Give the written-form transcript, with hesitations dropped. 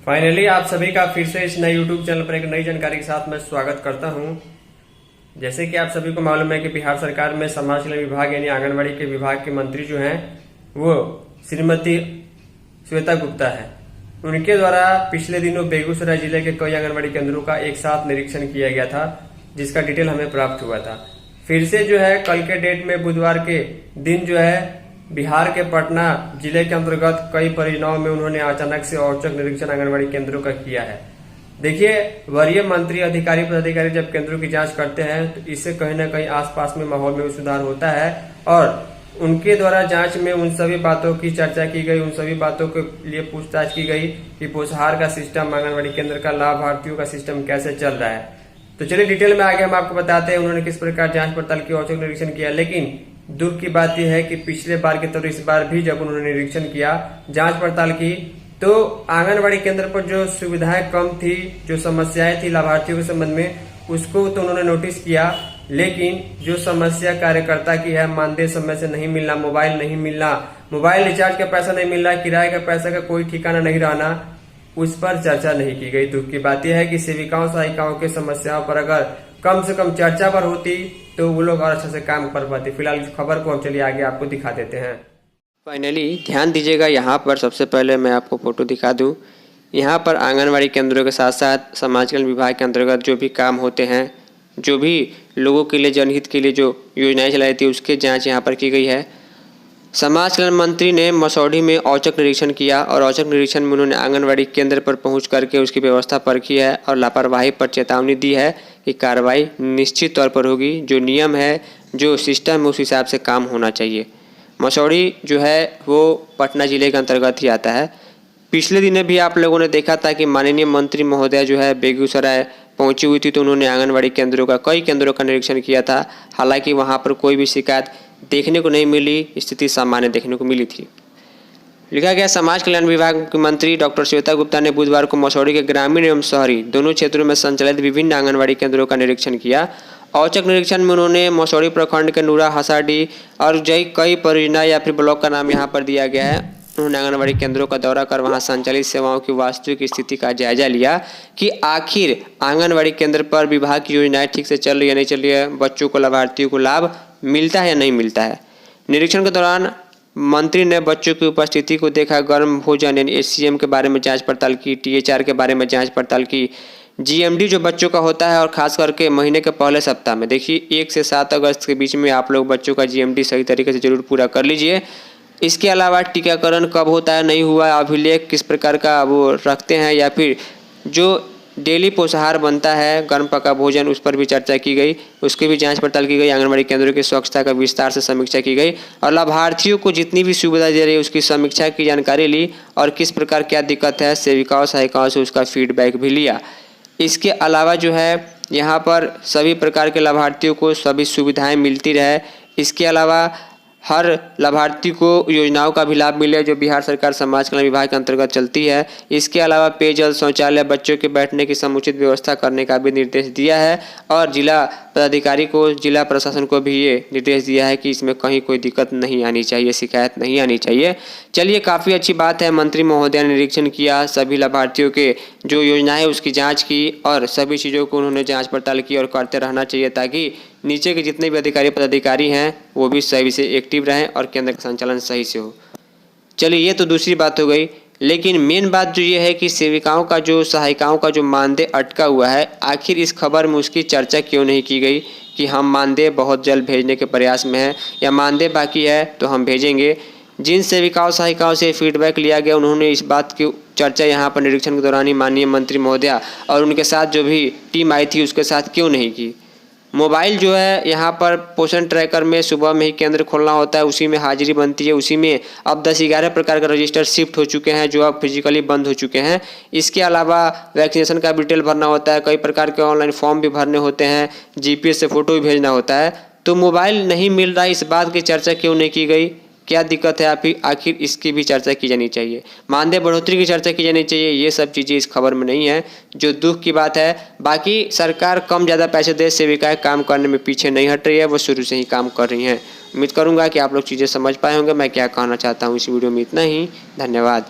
Finally आप सभी का फिर से इस नए यूट्यूब चैनल पर एक नई जानकारी के साथ मैं स्वागत करता हूं। जैसे कि आप सभी को मालूम है कि बिहार सरकार में समाज कल्याण विभाग यानी आंगनबाड़ी के विभाग के मंत्री जो हैं वो श्रीमती श्वेता गुप्ता है। उनके द्वारा पिछले दिनों बेगूसराय जिले के कई आंगनबाड़ी केंद्रों का एक साथ निरीक्षण किया गया था, जिसका डिटेल हमें प्राप्त हुआ था। फिर से जो है कल के डेट में बुधवार के दिन जो है बिहार के पटना जिले के अंतर्गत कई परियोजनाओं में उन्होंने अचानक से औचक निरीक्षण आंगनबाड़ी केंद्रों का किया है। देखिए, वरीय मंत्री अधिकारी पदाधिकारी जब केंद्रों की जांच करते हैं तो इससे कहीं ना कहीं आसपास में माहौल में भी सुधार होता है और उनके द्वारा जांच में उन सभी बातों की चर्चा की गई, उन सभी बातों के लिए पूछताछ की गई कि पोषाहार का सिस्टम, आंगनबाड़ी केंद्र का लाभार्थियों का सिस्टम कैसे चल रहा है। तो चलिए डिटेल में आगे हम आपको बताते हैं उन्होंने किस प्रकार जांच पड़ताल की औचक निरीक्षण किया। लेकिन दुख की बात यह है कि पिछले बार की तरह इस बार भी जब उन्होंने निरीक्षण किया, जांच पड़ताल की, तो आंगनबाड़ी केंद्र पर जो सुविधाएं कम थी, जो समस्याएं थी लाभार्थियों के संबंध में, उसको तो उन्होंने नोटिस किया। लेकिन जो समस्या कार्यकर्ता की है, मानदेय समय से नहीं मिलना, मोबाइल नहीं मिलना, मोबाइल रिचार्ज का पैसा नहीं मिल रहा, किराए का पैसा का कोई ठिकाना नहीं रहना, उस पर चर्चा नहीं की गई। दुख की बात यह है कि सेविकाओं सहायिकाओं की समस्याओं पर अगर कम से कम चर्चा पर होती तो वो लोग और अच्छे से काम कर पाते। फिलहाल इस खबर को हम चलिए आगे आपको दिखा देते हैं। फाइनली ध्यान दीजिएगा, यहाँ पर सबसे पहले मैं आपको फोटो दिखा दूँ। यहाँ पर आंगनबाड़ी केंद्रों के साथ साथ समाज कल्याण विभाग के अंतर्गत जो भी काम होते हैं, जो भी लोगों के लिए जनहित के लिए जो योजनाएं चलाई थी, उसकी जाँच यहाँ पर की गई है। समाज कल्याण मंत्री ने मसौढ़ी में औचक निरीक्षण किया और औचक निरीक्षण में उन्होंने आंगनबाड़ी केंद्र पर पहुंच करके उसकी व्यवस्था परखी है और लापरवाही पर चेतावनी दी है कि कार्रवाई निश्चित तौर पर होगी। जो नियम है, जो सिस्टम है, उस हिसाब से काम होना चाहिए। मसौढ़ी जो है वो पटना जिले के अंतर्गत ही आता है। पिछले दिनों भी आप लोगों ने देखा था कि माननीय मंत्री महोदया जो है बेगूसराय पहुंची हुई थी, तो उन्होंने आंगनबाड़ी केंद्रों का, कई केंद्रों का निरीक्षण किया था। हालांकि वहां पर कोई भी शिकायत देखने को नहीं मिली, स्थिति सामान्य देखने को मिली थी। लिखा गया, समाज कल्याण विभाग के मंत्री डॉक्टर श्वेता गुप्ता ने बुधवार को मसौढ़ी के ग्रामीण एवं शहरी दोनों क्षेत्रों में संचालित विभिन्न आंगनबाड़ी केंद्रों का निरीक्षण किया। औचक निरीक्षण में उन्होंने मसौढ़ी प्रखंड के नूरा, हसाडी और कई परियोजना या फिर ब्लॉक का नाम यहाँ पर दिया गया है। उन्होंने आंगनबाड़ी केंद्रों का दौरा कर वहां संचालित सेवाओं की वास्तविक स्थिति का जायजा लिया कि आखिर आंगनबाड़ी केंद्र पर विभाग की योजनाएं ठीक से चल रही है, नहीं चल रही है, बच्चों को, लाभार्थियों को लाभ मिलता है या नहीं मिलता है। निरीक्षण के दौरान मंत्री ने बच्चों की उपस्थिति को देखा, गर्म भोजन यानी एचसीएम के बारे में जांच पड़ताल की, टीएचआर के बारे में जांच पड़ताल की, जीएमडी जो बच्चों का होता है और खास करके महीने के पहले सप्ताह में, देखिए 1 से 7 अगस्त के बीच में आप लोग बच्चों का जीएमडी सही तरीके से जरूर पूरा कर लीजिए। इसके अलावा टीकाकरण कब होता है, नहीं हुआ, अभिलेख किस प्रकार का वो रखते हैं, या फिर जो डेली पोषाहार बनता है, गर्म पका भोजन, उस पर भी चर्चा की गई, उसकी भी जांच पड़ताल की गई। आंगनबाड़ी केंद्रों की स्वच्छता का विस्तार से समीक्षा की गई और लाभार्थियों को जितनी भी सुविधा दे रही है उसकी समीक्षा की जानकारी ली और किस प्रकार क्या दिक्कत है, सेविकाओं सहायिकाओं से उसका फीडबैक भी लिया। इसके अलावा जो है यहाँ पर सभी प्रकार के लाभार्थियों को सभी सुविधाएँ मिलती रहे। इसके अलावा हर लाभार्थी को योजनाओं का भी लाभ मिले जो बिहार सरकार समाज कल्याण विभाग के अंतर्गत चलती है। इसके अलावा पेयजल, शौचालय, बच्चों के बैठने की समुचित व्यवस्था करने का भी निर्देश दिया है और जिला पदाधिकारी को, जिला प्रशासन को भी ये निर्देश दिया है कि इसमें कहीं कोई दिक्कत नहीं आनी चाहिए, शिकायत नहीं आनी चाहिए। चलिए, काफ़ी अच्छी बात है। मंत्री महोदया ने निरीक्षण किया, सभी लाभार्थियों के जो योजना है उसकी जाँच की और सभी चीज़ों को उन्होंने जाँच पड़ताल की और करते रहना चाहिए ताकि नीचे के जितने भी अधिकारी पदाधिकारी हैं वो भी सही से एक्टिव रहें और केंद्र का संचालन सही से हो। चलिए, ये तो दूसरी बात हो गई। लेकिन मेन बात जो ये है कि सेविकाओं का, जो सहायिकाओं का जो मानदेय अटका हुआ है, आखिर इस खबर में उसकी चर्चा क्यों नहीं की गई कि हम मानदेय बहुत जल्द भेजने के प्रयास में हैं या मानदेय बाकी है तो हम भेजेंगे। जिन सेविकाओं सहायिकाओं से फीडबैक लिया गया उन्होंने इस बात की चर्चा यहाँ पर निरीक्षण के दौरान ही माननीय मंत्री महोदया और उनके साथ जो भी टीम आई थी उसके साथ क्यों नहीं की। मोबाइल जो है यहाँ पर पोषण ट्रैकर में सुबह में ही केंद्र खोलना होता है, उसी में हाजिरी बनती है, उसी में अब 10-11 प्रकार का रजिस्टर शिफ्ट हो चुके हैं जो अब फिजिकली बंद हो चुके हैं। इसके अलावा वैक्सीनेशन का डिटेल भरना होता है, कई प्रकार के ऑनलाइन फॉर्म भी भरने होते हैं, जीपीएस से फ़ोटो भी भेजना होता है। तो मोबाइल नहीं मिल रहा है, इस बात की चर्चा क्यों नहीं की गई, क्या दिक्कत है, आखिर इसकी भी चर्चा की जानी चाहिए। मानदेय बढ़ोतरी की चर्चा की जानी चाहिए। ये सब चीज़ें इस खबर में नहीं है, जो दुख की बात है। बाकी सरकार कम ज़्यादा पैसे दे, सेविकाएं काम करने में पीछे नहीं हट रही है, वो शुरू से ही काम कर रही हैं। उम्मीद करूँगा कि आप लोग चीज़ें समझ पाए होंगे मैं क्या कहना चाहता हूँ। इस वीडियो में इतना ही, धन्यवाद।